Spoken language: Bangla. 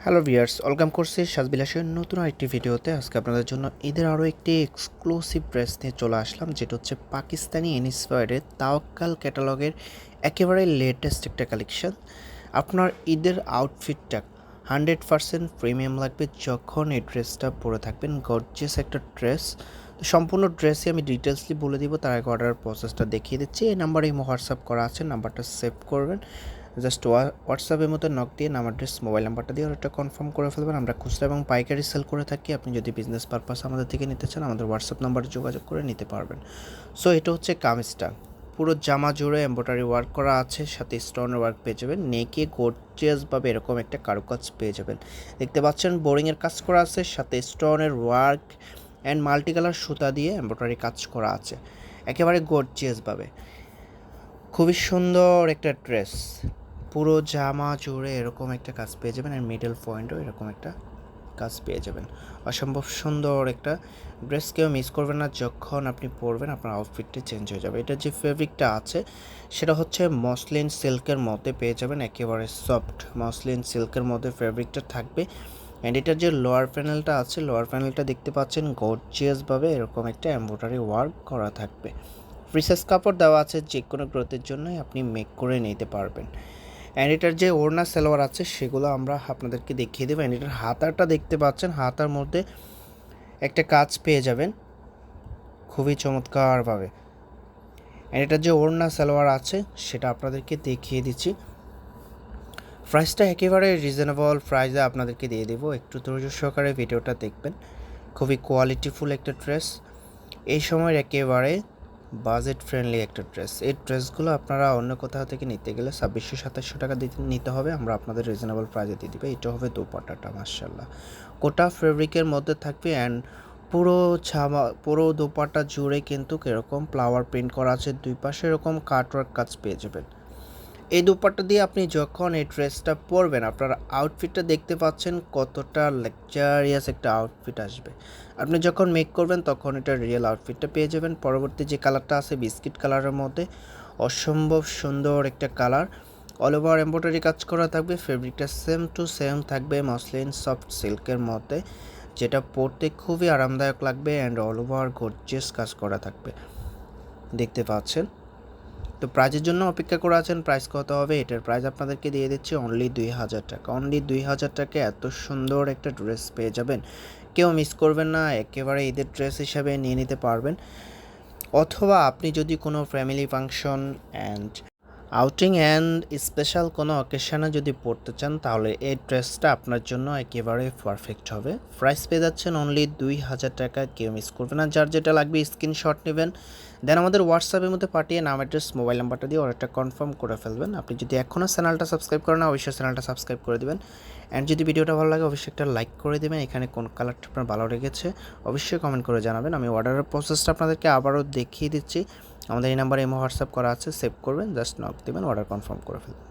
হ্যালো ভিউয়ার্স, ওয়েলকাম করছি সাজবিলাসের নতুন আরেকটি ভিডিওতে। আজকে আপনাদের জন্য ঈদের আরও একটি এক্সক্লুসিভ ড্রেস নিয়ে চলে আসলাম, যেটা হচ্ছে পাকিস্তানি ইন্সপায়ার্ডের তাওয়াক্কাল ক্যাটালগের একেবারে লেটেস্ট একটা কালেকশন। আপনার ঈদের আউটফিটটা 100% প্রিমিয়াম লাগবে যখন এই ড্রেসটা পরে থাকবেন। গর্জিয়াস একটা ড্রেস। তো সম্পূর্ণ ড্রেসই আমি ডিটেলসলি বলে দিব, তার আগে অর্ডার প্রসেসটা দেখিয়ে দিচ্ছি। এই নাম্বারে হোয়াটসঅ্যাপ করা আছে, নাম্বারটা সেভ করবেন। জাস্ট হোয়াটসঅ্যাপের মতো নক দিয়ে নাম অ্যাড্রেস মোবাইল নাম্বারটা দিয়ে ওটা কনফার্ম করে ফেলবেন। আমরা খুচরা এবং পাইকারি সেল করে থাকি। আপনি যদি বিজনেস পারপাস আমাদের থেকে নিতে চান, আমাদের হোয়াটসঅ্যাপ নাম্বারে যোগাযোগ করে নিতে পারবেন। সো এটা হচ্ছে কামিজটা, পুরো জামা জুড়ে এমব্রয়ডারি ওয়ার্ক করা আছে, সাথে স্টোনের ওয়ার্ক পেয়ে যাবেন। নেকে গর্জিয়াসভাবে এরকম একটা কারুকাজ পেয়ে যাবেন। দেখতে পাচ্ছেন বোরিংয়ের কাজ করা আছে, সাথে স্টোনের ওয়ার্ক অ্যান্ড মাল্টি কালার সুতা দিয়ে এমব্রয়ডারি কাজ করা আছে একেবারে গর্জিয়াসভাবে। খুবই সুন্দর একটা ড্রেস, পুরো জামা জুড়ে এরকম একটা কাজ পেয়ে যাবেন, আর মিডল পয়েন্টও এরকম একটা কাজ পেয়ে যাবেন। অসম্ভব সুন্দর একটা ড্রেস, কেউ মিস করবেন না। যখন আপনি পরবেন আপনার আউটফিটটা চেঞ্জ হয়ে যাবে। এটা যে ফেব্রিকটা আছে সেটা হচ্ছে মসলিন সিল্কের মধ্যে পেয়ে যাবেন, একেবারে সফট মসলিন সিল্কের মধ্যে ফেব্রিকটা থাকবে। অ্যান্ড এটার যে লোয়ার প্যানেলটা আছে, লোয়ার প্যানেলটা দেখতে পাচ্ছেন গর্জিয়াসভাবে এরকম একটা এমব্রয়ডারি ওয়ার্ক করা থাকবে। ফ্রিসেস কাপড় দেওয়া আছে, যে কোনো গ্রোথের জন্যই আপনি মেক করে নিতে পারবেন। অ্যান্ড এটার যে ওড়না সালোয়ার আছে সেগুলো আমরা আপনাদেরকে দেখিয়ে দেবো। অ্যান্ড এটার হাতাটা দেখতে পাচ্ছেন, হাতার মধ্যে একটা কাজ পেয়ে যাবেন খুবই চমৎকারভাবে। অ্যান্ড এটার যে ওড়না সালোয়ার আছে সেটা আপনাদেরকে দেখিয়ে দিচ্ছি। প্রাইসটা একেবারে রিজনেবল প্রাইসে আপনাদেরকে দিয়ে দেবো, একটু ধৈর্য সহকারে ভিডিওটা দেখবেন। খুবই কোয়ালিটিফুল একটা ড্রেস, এই সময়ের একেবারে বাজেট ফ্রেন্ডলি একটা ড্রেস। এই ড্রেসগুলো আপনারা অন্য কোথাও থেকে নিতে গেলে 2600-2700 টাকা নিতে হবে, আমরা আপনাদের রিজনেবল প্রাইসে দিয়ে দিবে। এটা হবে দোপাট্টাটা, মাশাআল্লাহ কোটা ফেব্রিকের মধ্যে থাকবে। অ্যান্ড পুরো ছামা, পুরো দোপাট্টা জুড়ে কিন্তু এরকম ফ্লাওয়ার প্রিন্ট করা আছে, দুই পাশে এরকম কাটওয়ার্ক কাজ পেয়ে যাবেন। এই দোপাট্টা দিয়ে আপনি যখন এই ড্রেসটা পরবেন, আপনার আউটফিটটা দেখতে পাচ্ছেন কতটা লাক্সারিয়াস একটা আউটফিট আসবে। আপনি যখন মেক করবেন তখন এটা রিয়েল আউটফিটটা পেয়ে যাবেন। পরবর্তী যে কালারটা আছে বিস্কিট কালারের মধ্যে, অসম্ভব সুন্দর একটা কালার। অল ওভার এমব্রয়ডারি কাজ করা থাকবে, ফেব্রিকটা সেম টু সেম থাকবে মসলিন সফট সিল্কের মধ্যে, যেটা পরতে খুবই আরামদায়ক লাগবে। অ্যান্ড অল ওভার গর্জিয়াস কাজ করা থাকবে, দেখতে পাচ্ছেন। তো প্রাইজের জন্য অপেক্ষা করে আছেন, প্রাইস কত হবে? এটার প্রাইস আপনাদেরকে দিয়ে দিচ্ছি অনলি 2000 টাকা। অনলি 2000 টাকা এত সুন্দর একটা ড্রেস পেয়ে যাবেন, কেউ মিস করবেন না। একেবারে ঈদের ড্রেস হিসাবে নিয়ে নিতে পারবেন। অথবা আপনি যদি কোনো family function and outing and special কোনো অকেশনে যদি পড়তে চান, তাহলে এই ড্রেসটা আপনার জন্য একেবারে পারফেক্ট হবে। প্রাইস পেয়ে যাচ্ছেন অনলি 2000 টাকা, কেউ মিস করবে না। যার যেটা লাগবে স্ক্রিনশট নেবেন, দেন আমাদের হোয়াটসঅ্যাপের মধ্যে পাঠিয়ে নাম অ্যাড্রেস মোবাইল নাম্বারটা দিয়ে অর্ডারটা কনফার্ম করে ফেলবেন। আপনি যদি এখনও চ্যানেলটা সাবস্ক্রাইব করেন না, অবশ্যই চ্যানেলটা সাবস্ক্রাইব করে দেবেন। অ্যান্ড যদি ভিডিওটা ভালো লাগে অবশ্যই একটা লাইক করে দেবেন। এখানে কোন কালারটা আপনার ভালো লেগেছে অবশ্যই কমেন্ট করে জানাবেন। আমি অর্ডারের প্রসেসটা আপনাদেরকে আবারও দেখিয়ে দিচ্ছি। আমাদের এই নাম্বারে হোয়াটসঅ্যাপ করা আছে, সেভ করবেন, জাস্ট নক দেবেন, অর্ডার কনফার্ম করে ফেলবেন।